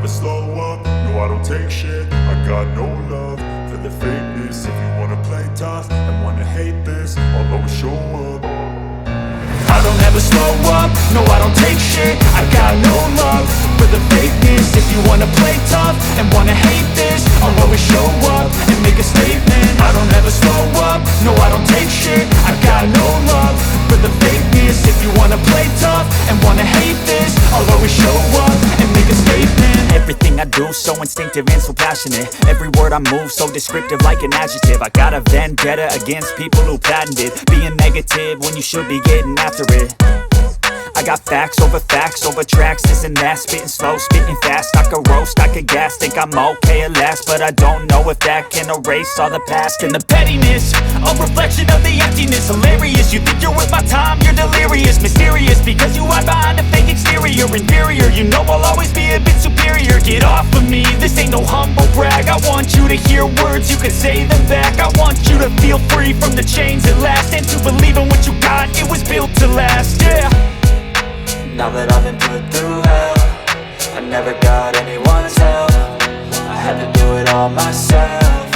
slow up, no I don't take shit. I got no love for the fakeness. If you wanna play tough and wanna hate this, I'll always show up. I don't ever slow up, no I don't take shit. I got no love for the fakeness. If you wanna play tough and wanna hate this, I'll always show up and make a statement. I don't ever slow up, no I don't take shit. I got no love for the fakeness. If you wanna play tough and wanna hate this, I'll always show up and make a statement. Everything I do so instinctive and so passionate. Every word I move so descriptive like an adjective. I got a vendetta against people who patented being negative when you should be getting after it. I got facts over tracks, this and that. Spitting slow, spitting fast. I could roast, I could gas. Think I'm okay at last, but I don't know if that can erase all the past. And the pettiness, a reflection of the emptiness. Hilarious, you think you're worth my time, you're delirious. Mysterious, because you hide behind a fake exterior. Inferior, you know I'll always be a bit superior. Get off of me, this ain't no humble brag. I want you to hear words, you can say them back. I want you to feel free from the chains at last, and to believe in what you got, it was built to last, yeah. Now that I've been put through hell, I never got anyone's help. I had to do it all myself.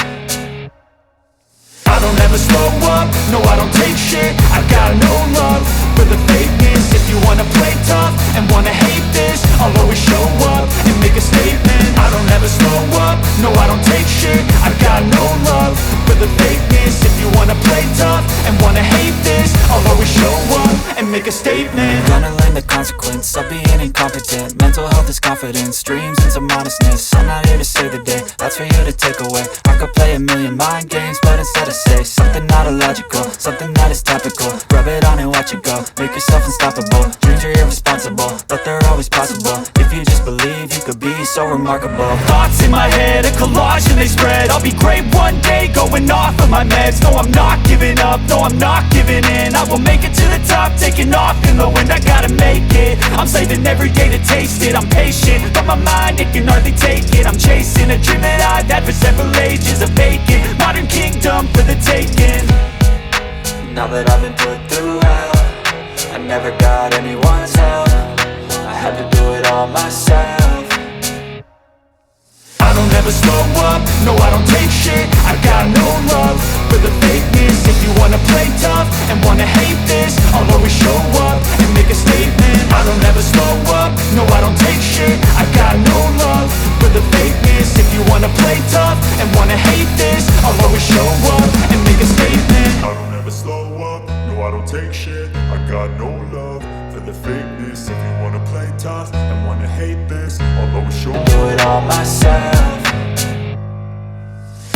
I don't ever slow up, no I don't take shit. I got no love for the fakeness. If you wanna play tough and wanna hate this, I'll always show up and make a statement. I don't ever slow up, no I don't take shit. I got no love for the fakeness. If you wanna play tough and wanna hate this, I'll always show up and make a statement. Gonna learn the consequence of being incompetent. Mental health is confidence, dreams and some honestness. I'm not here to save the day, that's for you to take away. I could play a million mind games, but instead I say something not illogical, something that is topical. Rub it on and watch it go, make yourself unstoppable. Dreams are irresponsible, but they're always possible. If you just believe, you could be so remarkable. Thoughts in my head, a collage and they spread. I'll be great one day, going off of my meds. No, I'm not giving up, no, I'm not giving in. I will make it to the top, taking off in the wind. I gotta make it, I'm saving every day to taste it. I'm patient, but my mind, it can hardly take it. I'm chasing a dream that I've had for several ages. A vacant, modern kingdom for the taking. Now that I've been put through hell, I never got anyone's help. I had to do it all myself. I don't ever slow up, no I don't take shit. I got no love for the fakeness. If you wanna play tough and wanna hate this, I'll always show up and make a statement. I don't ever slow up, no I don't take shit. I got no love for the fakeness. If you wanna play tough and wanna hate this, I'll always show up and make a statement. I don't ever slow up, no I don't take shit. I got no love for the fakeness. If you wanna play tough and wanna hate this, I'll always show up. Do it all myself.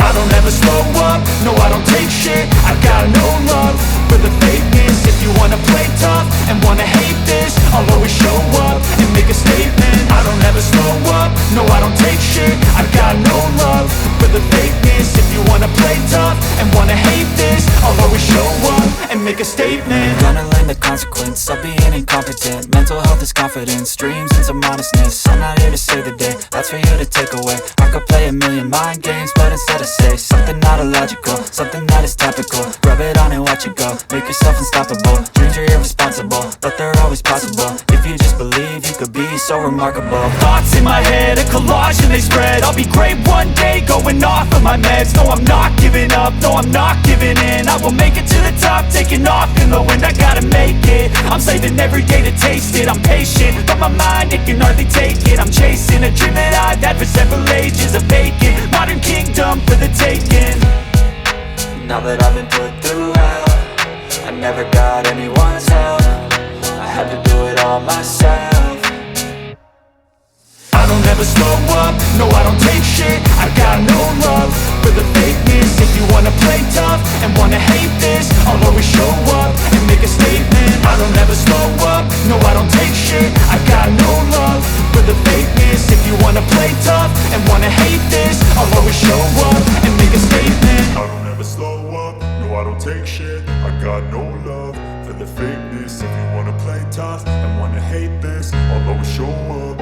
I don't ever slow up, no I don't take shit. I got no love for the fakeness. If you wanna play tough and wanna hate this, I'll always show up and make a statement. I don't ever slow up, no I don't take shit. I got no love for the fakeness. If you wanna play tough and wanna hate this, I'll always show up and make a statement. Gonna learn the consequence of being incompetent. Mental health is confidence, dreams and some honestness. I'm not here to save the day, that's for you to take away. I could play a million mind games, but instead I say something not illogical, something that is topical. Rub it on and watch it go, make yourself unstoppable. Dreams are irresponsible, but they're always possible. If you just believe, you could be so remarkable. Thoughts in my head, a collage and they spread. I'll be great one day, going off of my meds. No, I'm not giving up, no, I'm not giving in. I will make it to the top, taking off in the wind. I gotta make it, I'm saving every day to taste it. I'm patient, but my mind, it can hardly take it. I'm chasing a dream that I've had for several ages. A vacant, modern kingdom for the taking. Now that I've been put through hell, I never got anyone's help. I had to do it all myself. I don't ever slow up, no I don't take shit. I got no love for the fakeness. If you wanna play tough and wanna hate this, I'll always show up and make a statement. I don't ever slow up, no I don't take shit. I got no love for the fakeness. If you wanna play tough and wanna hate this, I'll always show up and make a statement. I don't ever slow up, no I don't take shit. I got no love for the fakeness. If you wanna play tough and wanna hate this, I'll always show up.